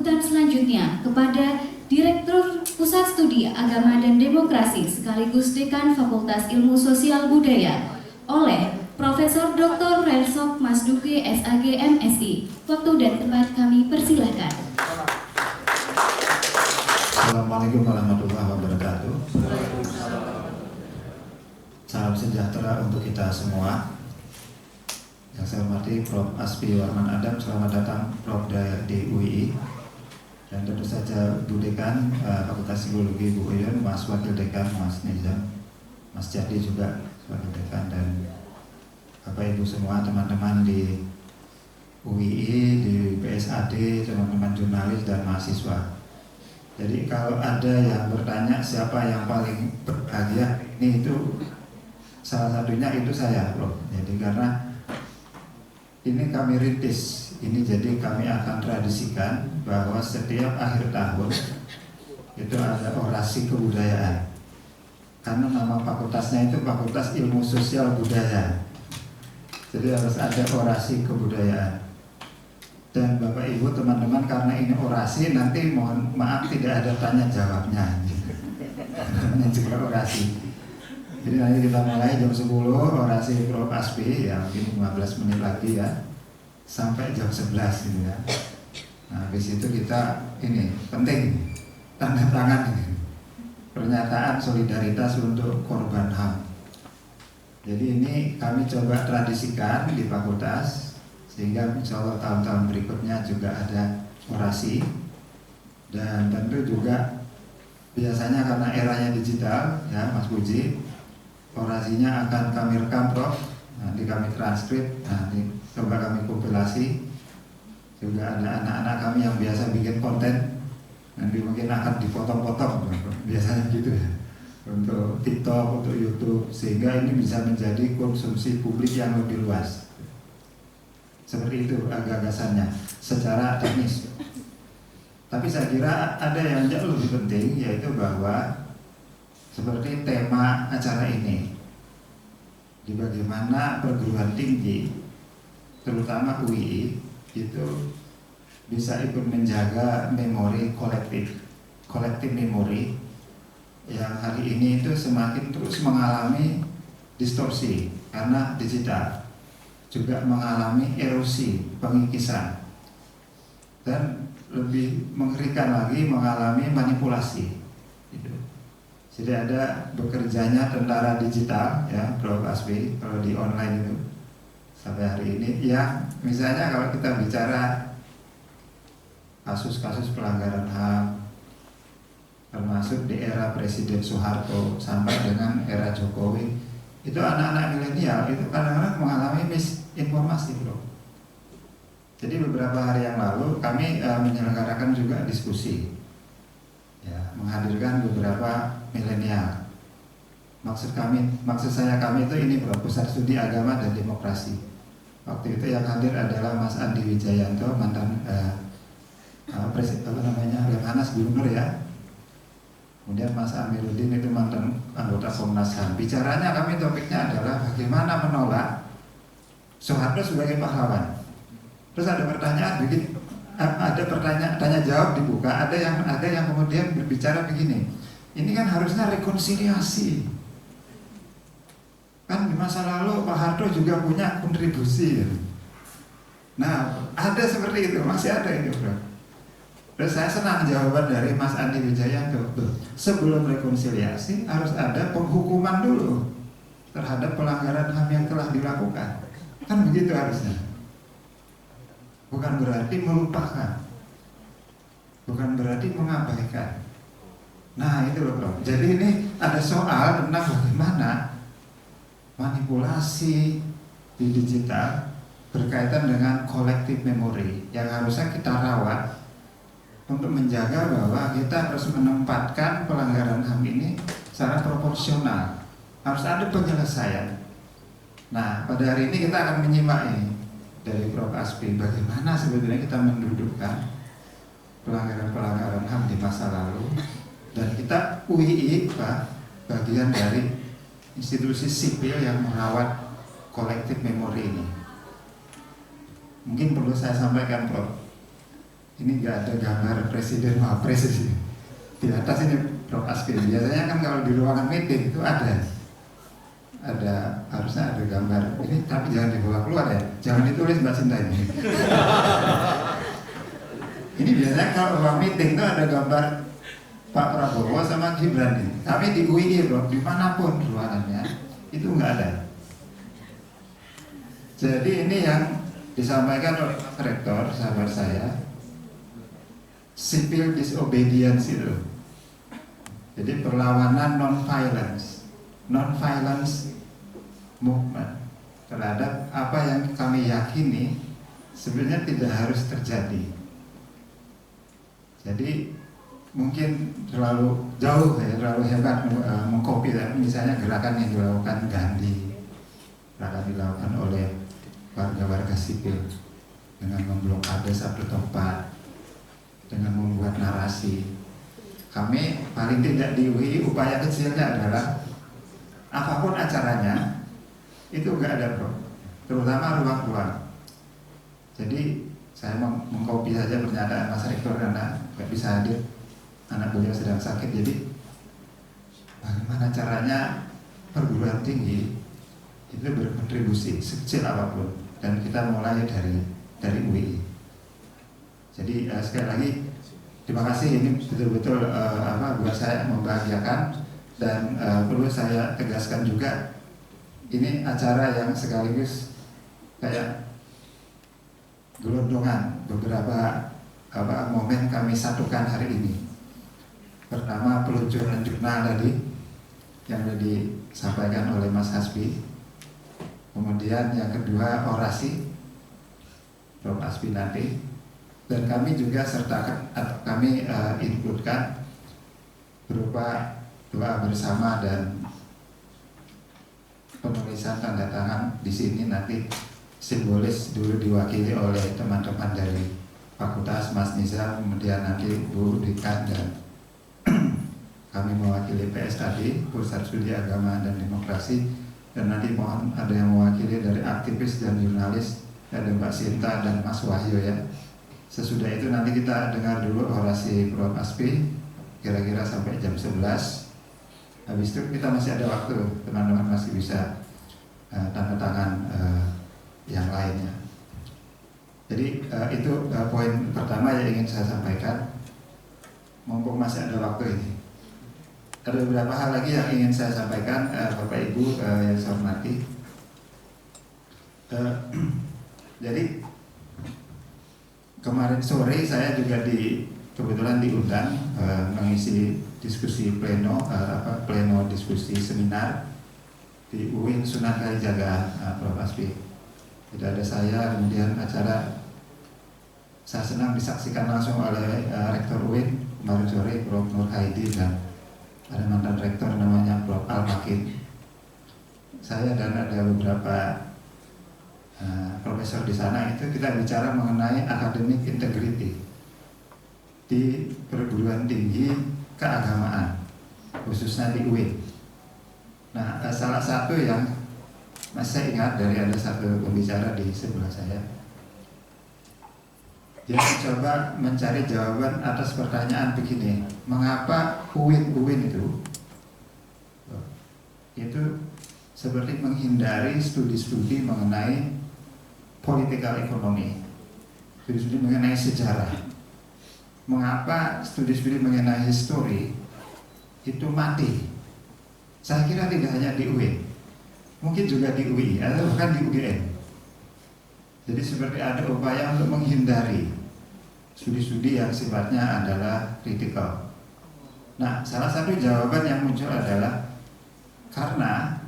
sambutan selanjutnya kepada Direktur Pusat Studi Agama dan Demokrasi sekaligus Dekan Fakultas Ilmu Sosial Budaya oleh Profesor Dr. Relsok Masduki SAG MSI. Waktu dan tempat kami persilahkan. Assalamualaikum warahmatullahi wabarakatuh. Salam sejahtera untuk kita semua. Yang saya hormati Prof. Asfi Warman Adam, selamat datang Prof. di UII. Dan tentu saja Bu Dekan Fakultas Psikologi Bu Uyun, Mas Wakil Dekan Mas Nizam, Mas Jadi juga Wakil Dekan, dan Bapak Ibu semua, teman-teman di UII, di PSAD, teman-teman jurnalis dan mahasiswa. Jadi kalau ada yang bertanya siapa yang paling berbahagia, ini itu salah satunya itu saya, Prof. Jadi karena ini kami rintis, ini jadi kami akan tradisikan bahwa setiap akhir tahun itu ada orasi kebudayaan. Karena nama fakultasnya itu Fakultas Ilmu Sosial Budaya. Jadi harus ada orasi kebudayaan. Dan Bapak Ibu teman-teman, karena ini orasi, nanti mohon maaf tidak ada tanya jawabnya. Ini juga orasi. Jadi nanti kita mulai jam 10 orasi Prof. Asfi, ya mungkin 15 menit lagi ya, sampai jam 11 gitu ya. Nah habis itu kita ini penting, tanda tangan ini, pernyataan solidaritas untuk korban HAM. Jadi ini kami coba tradisikan di fakultas, sehingga insya Allah tahun-tahun berikutnya juga ada orasi. Dan tentu juga biasanya karena eranya digital ya Mas Puji, orasinya akan kami rekam Prof, nanti kami transkrip, nanti coba kami kompilasi. Juga ada anak-anak kami yang biasa bikin konten, nanti mungkin akan dipotong-potong, biasanya gitu ya, untuk TikTok, untuk YouTube, sehingga ini bisa menjadi konsumsi publik yang lebih luas. Seperti itu gagasannya secara teknis. Tapi saya kira ada yang jauh lebih penting, yaitu bahwa seperti tema acara ini, di bagaimana perguruan tinggi, terutama UII, itu bisa ikut menjaga memori kolektif memori yang hari ini itu semakin terus mengalami distorsi karena digital, juga mengalami erosi, pengikisan, dan lebih mengerikan lagi mengalami manipulasi. Jadi ada bekerjanya tentara digital ya Prof. Asfi kalau di online itu sampai hari ini ya, misalnya kalau kita bicara kasus-kasus pelanggaran HAM termasuk di era Presiden Soeharto sampai dengan era Jokowi, itu anak-anak milenial itu kadang-kadang mengalami misinformasi, Bro. Jadi beberapa hari yang lalu kami menyelenggarakan juga diskusi ya, menghadirkan beberapa milenial. Maksud saya kami itu ini Bro, Pusat Studi Agama dan Demokrasi. Waktu itu yang hadir adalah Mas Andi Wijayanto, mantan Lemhanas Gubernur ya. Kemudian Mas Amiruddin itu mantan anggota Komnas HAM. Bicaranya kami topiknya adalah bagaimana menolak Soeharto sebagai pahlawan. Terus ada pertanyaan begini, ada pertanyaan tanya jawab dibuka, ada yang kemudian berbicara begini. Ini kan harusnya rekonsiliasi. Kan di masa lalu Pak Harto juga punya kontribusi. Nah, ada seperti itu, masih ada itu, Bro. Terus saya senang jawaban dari Mas Andi Wijayanto. Sebelum rekonsiliasi harus ada penghukuman dulu terhadap pelanggaran HAM yang telah dilakukan. Kan begitu harusnya. Bukan berarti melupakan, bukan berarti mengabaikan. Nah itu loh Bro. Jadi ini ada soal tentang bagaimana manipulasi di digital berkaitan dengan kolektif memori yang harusnya kita rawat untuk menjaga bahwa kita harus menempatkan pelanggaran HAM ini secara proporsional. Harus ada penyelesaian. Nah pada hari ini kita akan menyimak ini dari Prof. Asfi, bagaimana sebetulnya kita mendudukkan pelanggaran-pelanggaran HAM di masa lalu, dan kita UII Pak, bagian dari institusi sipil yang merawat kolektif memori ini. Mungkin perlu saya sampaikan Prof, ini nggak ada gambar presiden wapres di sini. Di atas ini Prof. Aspi. Biasanya kan kalau di ruangan meeting itu ada harusnya ada gambar ini, tapi jangan dibawa keluar ya, jangan ditulis Mbak Sinta ini. Ini biasanya kalau ruang meeting itu ada gambar Pak Prabowo sama Gibran ini. Kami di UII Bro, dimanapun ruangannya itu nggak ada. Jadi ini yang disampaikan oleh Rektor, sahabat saya, civil disobedience itu. Jadi perlawanan non-violence movement terhadap apa yang kami yakini sebenarnya tidak harus terjadi. Jadi mungkin terlalu jauh ya, terlalu hebat mengcopy misalnya gerakan yang dilakukan Gandhi, gerakan dilakukan oleh warga-warga sipil dengan memblokade satu tempat, dengan membuat narasi. Kami paling tidak di UI upaya kecilnya adalah apapun acaranya itu enggak ada Bro, terutama ruang-ruang. Jadi saya mengcopy saja pernyataan Mas Rektor karena nggak bisa hadir, anak beliau sedang sakit. Jadi bagaimana caranya perguruan tinggi itu berkontribusi sekecil apapun, dan kita mulai dari UI. Jadi sekali lagi terima kasih, ini betul-betul buat saya membahagiakan, dan perlu saya tegaskan juga ini acara yang sekaligus kayak gelondongan beberapa momen kami satukan hari ini. Pertama peluncuran jurnal tadi yang sudah disampaikan oleh Mas Hasbi, kemudian yang kedua orasi Prof. Aspi nanti, dan kami juga sertakan atau kami inputkan berupa doa bersama dan penulisan tanda tangan di sini nanti simbolis dulu diwakili oleh teman-teman dari fakultas, Mas Nizam, kemudian nanti Bu Dekan, dan kami mewakili PSAD, Pusat Studi Agama dan Demokrasi, dan nanti mohon ada yang mewakili dari aktivis dan jurnalis, ada Mbak Sinta dan Mas Wahyu ya. Sesudah itu nanti kita dengar dulu orasi Prof. Aspi kira-kira sampai jam 11. Habis itu kita masih ada waktu, teman-teman masih bisa tanda tangan yang lainnya. Jadi itu poin pertama yang ingin saya sampaikan. Mumpung masih ada waktu ini, ada beberapa hal lagi yang ingin saya sampaikan, Bapak Ibu yang saya hormati. Jadi kemarin sore saya juga kebetulan diundang mengisi diskusi pleno diskusi seminar di UIN Sunan Kalijaga, Prof. Aspi. Tidak ada saya, kemudian acara saya senang disaksikan langsung oleh Rektor UIN kemarin sore, Prof. Nur Haidi, dan ada mantan rektor namanya Prof. Al-Makin. Saya dan ada beberapa profesor di sana itu kita bicara mengenai academic integrity di perguruan tinggi keagamaan, khususnya di UIN. Nah, salah satu yang masih ingat dari ada satu pembicara di sebelah saya, dia mencoba mencari jawaban atas pertanyaan begini, mengapa UIN itu seperti menghindari studi-studi mengenai political economy, studi-studi mengenai sejarah. Mengapa studi-studi mengenai histori itu mati? Saya kira tidak hanya di UIN, mungkin juga di UI atau bahkan di UGM. Jadi seperti ada upaya untuk menghindari studi-studi yang sifatnya adalah kritikal. Nah, salah satu jawaban yang muncul adalah karena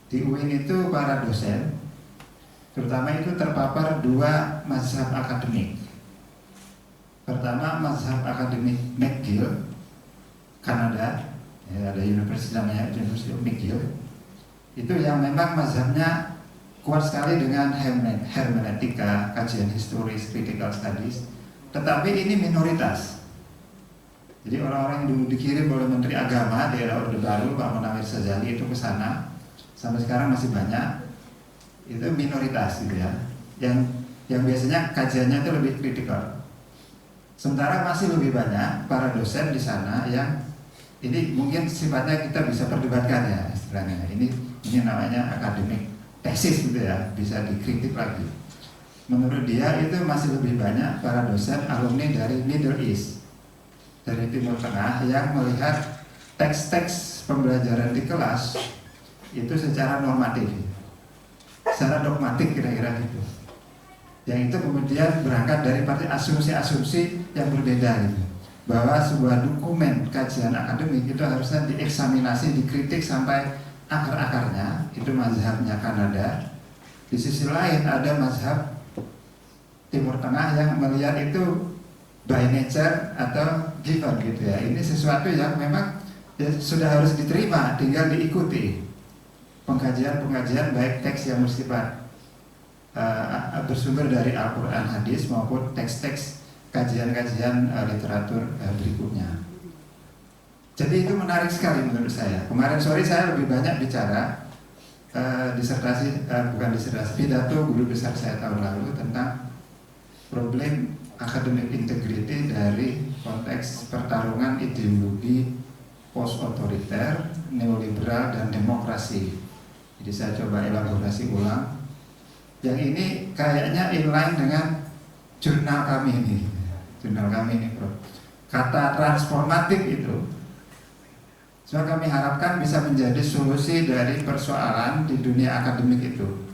di UIN itu para dosen terutama itu terpapar dua mazhab akademik. Pertama mazhab akademik McGill, Kanada, ya, ada universitas namanya University of McGill. Itu yang memang mazhabnya kuat sekali dengan hermeneutika, kajian historis, critical studies. Tetapi ini minoritas. Jadi orang-orang yang dulu dikirim oleh Menteri Agama di era Orde Baru, Pak Munawir Sajali itu ke sana, sampai sekarang masih banyak. Itu minoritas gitu ya. Yang biasanya kajiannya itu lebih kritikal. Sementara masih lebih banyak para dosen di sana yang ini mungkin sifatnya kita bisa perdebatkan ya istilahnya. Ini namanya akademik tesis gitu ya, bisa dikritik lagi. Menurut dia itu masih lebih banyak para dosen alumni dari Middle East, dari Timur Tengah yang melihat teks-teks pembelajaran di kelas itu secara normatif, secara dogmatik kira-kira gitu. Yang itu kemudian berangkat dari asumsi-asumsi yang berbeda gitu. Bahwa sebuah dokumen kajian akademik itu harusnya dieksaminasi, dikritik sampai akar-akarnya, itu mazhabnya Kanada. Di sisi lain ada mazhab Timur Tengah yang melihat itu by nature atau given gitu ya. Ini sesuatu yang memang ya, sudah harus diterima, tinggal diikuti. Pengkajian-pengkajian baik teks yang bersifat bersumber dari Al-Quran, hadis maupun teks-teks kajian-kajian literatur berikutnya. Jadi itu menarik sekali menurut saya. Kemarin sore saya lebih banyak bicara pidato guru besar saya tahun lalu tentang problem academic integrity dari konteks pertarungan ideologi post-otoriter, neoliberal, dan demokrasi. Jadi saya coba elaborasi ulang. Yang ini kayaknya inline dengan jurnal kami ini, Prof. Kata transformatif itu, so kami harapkan bisa menjadi solusi dari persoalan di dunia akademik itu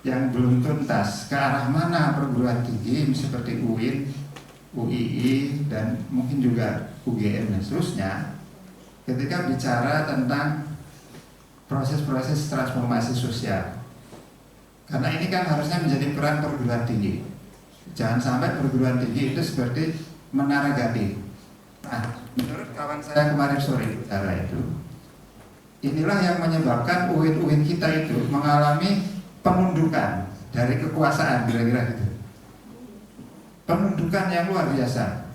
yang belum tuntas. Ke arah mana perguruan tinggi seperti UIN, UII, dan mungkin juga UGM dan seterusnya, ketika bicara tentang proses-proses transformasi sosial. Karena ini kan harusnya menjadi peran perguruan tinggi. Jangan sampai perguruan tinggi itu seperti menara gading. Nah, menurut kawan saya kemarin sore bicara itu, inilah yang menyebabkan UIN kita itu mengalami penundukan dari kekuasaan, kira-kira gitu. Penundukan yang luar biasa.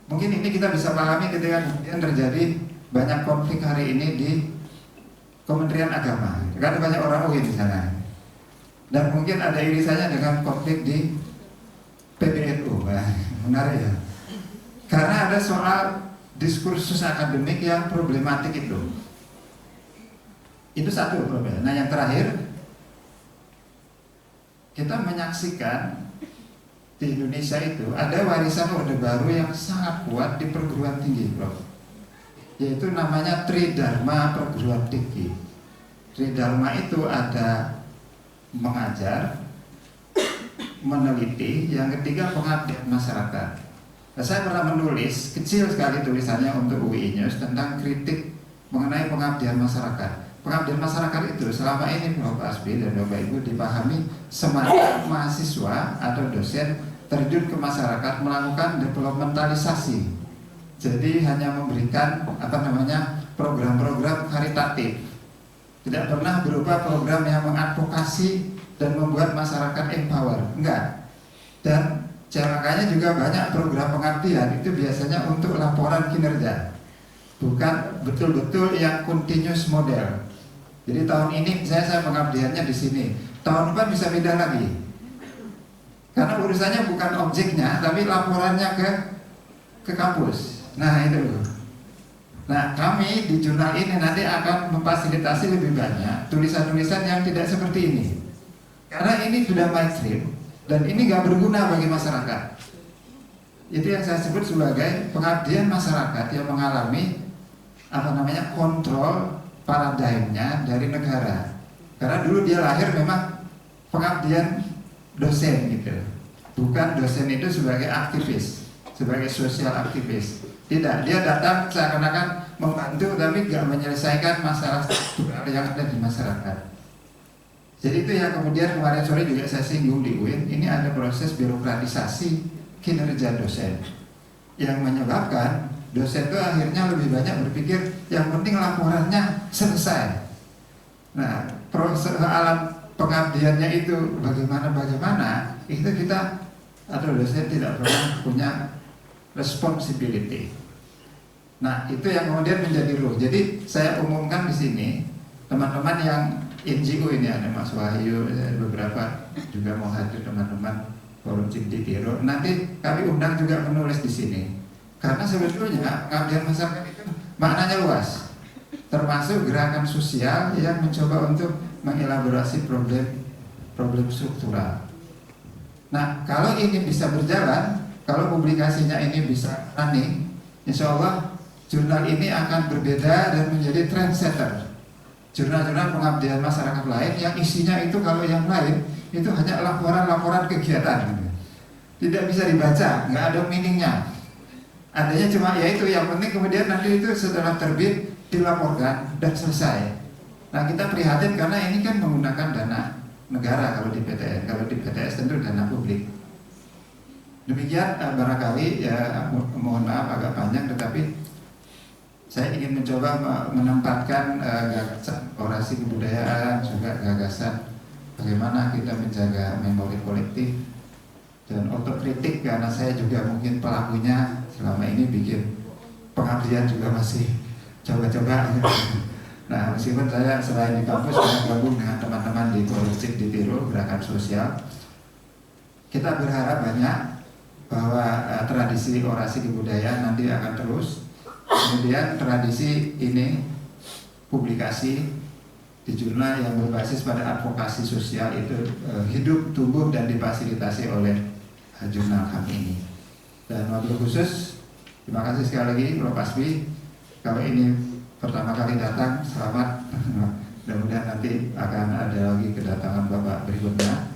Mungkin ini kita bisa pahami ketika kemudian terjadi banyak konflik hari ini di Kementerian Agama. Kan banyak orang UIN di sana. Dan mungkin ada irisannya dengan konflik di PBNU. Nah, menarik ya. Karena ada soal diskursus akademik yang problematik itu. Itu satu problem. Nah, yang terakhir, kita menyaksikan di Indonesia itu ada warisan Orde Baru yang sangat kuat di perguruan tinggi, Prof. Yaitu namanya Tridharma perguruan tinggi. Tridharma itu ada mengajar, meneliti, yang ketiga pengabdian masyarakat. Nah, saya pernah menulis kecil sekali tulisannya untuk UI News tentang kritik mengenai pengabdian masyarakat. Pengabdian masyarakat itu selama ini Bapak Asbi dan Bapak Ibu dipahami semacam mahasiswa atau dosen terjun ke masyarakat melakukan developmentalisasi. Jadi hanya memberikan program-program karitatif. Tidak pernah berupa program yang mengadvokasi dan membuat masyarakat empower, enggak. Dan makanya juga banyak program pengabdian itu biasanya untuk laporan kinerja, bukan betul-betul yang continuous model. Jadi tahun ini saya pengabdiannya di sini, tahun depan bisa beda lagi. Karena urusannya bukan objeknya, tapi laporannya ke kampus. Nah itu. Nah, kami di jurnal ini nanti akan memfasilitasi lebih banyak tulisan-tulisan yang tidak seperti ini. Karena ini sudah mainstream dan ini gak berguna bagi masyarakat. Itu yang saya sebut sebagai pengabdian masyarakat yang mengalami kontrol paradigmnya dari negara. Karena dulu dia lahir memang pengabdian dosen gitu. Bukan dosen itu sebagai aktivis, sebagai sosial aktivis. Tidak, dia datang seakan-akan membantu tapi tidak menyelesaikan masalah struktural yang ada di masyarakat. Jadi itu yang kemudian kemarin sore juga saya singgung di UIN. Ini ada proses birokratisasi kinerja dosen yang menyebabkan dosen itu akhirnya lebih banyak berpikir yang penting laporannya selesai. Nah, proses alam pengabdiannya itu bagaimana itu kita atau dosen tidak pernah punya responsibility. Nah, itu yang kemudian menjadi ruh. Jadi saya umumkan di sini teman-teman yang NGO ini ada Mas Wahyu, beberapa juga mau hadir teman-teman Forum Cipdi Tiro. Nanti kami undang juga menulis di sini. Karena sebetulnya pengabdian masyarakat itu maknanya luas, termasuk gerakan sosial yang mencoba untuk mengelaborasi problem struktural. Nah, kalau ini bisa berjalan, kalau publikasinya ini bisa running, insya Allah jurnal ini akan berbeda dan menjadi trendsetter. Jurnal-jurnal pengabdian masyarakat lain yang isinya itu kalau yang lain itu hanya laporan-laporan kegiatan, gitu. Tidak bisa dibaca, nggak ada meaningnya. Adanya cuma ya itu yang penting, kemudian nanti itu setelah terbit dilaporkan dan selesai. Nah, kita prihatin karena ini kan menggunakan dana negara kalau di PTN, kalau di PTS tentu dana publik. Demikian barangkali ya, mohon maaf agak panjang, tetapi saya ingin mencoba menempatkan gagasan orasi kebudayaan, juga gagasan bagaimana kita menjaga memori kolektif dan otokritik, karena saya juga mungkin pelakunya selama ini bikin pengabdian juga masih coba-coba. Nah, meskipun saya selain di kampus saya gabung dengan teman-teman di Forum Cipdi Tiro, gerakan sosial, kita berharap banyak bahwa tradisi orasi kebudayaan nanti akan terus. Kemudian tradisi ini publikasi di jurnal yang berbasis pada advokasi sosial itu hidup, tumbuh dan difasilitasi oleh jurnal kami ini. Dan wabil khusus terima kasih sekali lagi Prof. Asfi. Kalau ini pertama kali datang, selamat. Mudah-mudahan nanti akan ada lagi kedatangan Bapak berikutnya,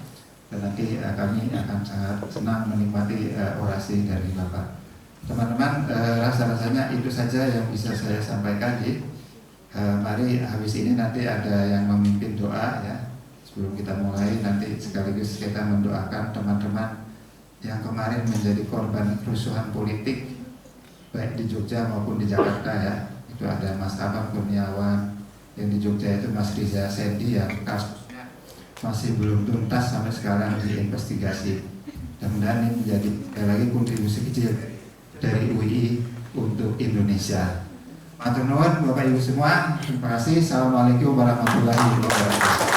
dan nanti kami akan sangat senang menikmati orasi dari Bapak. Teman-teman, rasa-rasanya itu saja yang bisa saya sampaikan. Mari habis ini nanti ada yang memimpin doa ya. Sebelum kita mulai nanti sekaligus kita mendoakan teman-teman yang kemarin menjadi korban kerusuhan politik baik di Jogja maupun di Jakarta ya. Itu ada Mas Abang Kurniawan, yang di Jogja itu Mas Riza Sendi yang kasusnya masih belum tuntas sampai sekarang diinvestigasi. Mudah-mudahan ini menjadi lagi kontribusi kecil dari UI untuk Indonesia. Matur nuwun Bapak Ibu semua. Terima kasih. Assalamualaikum warahmatullahi wabarakatuh.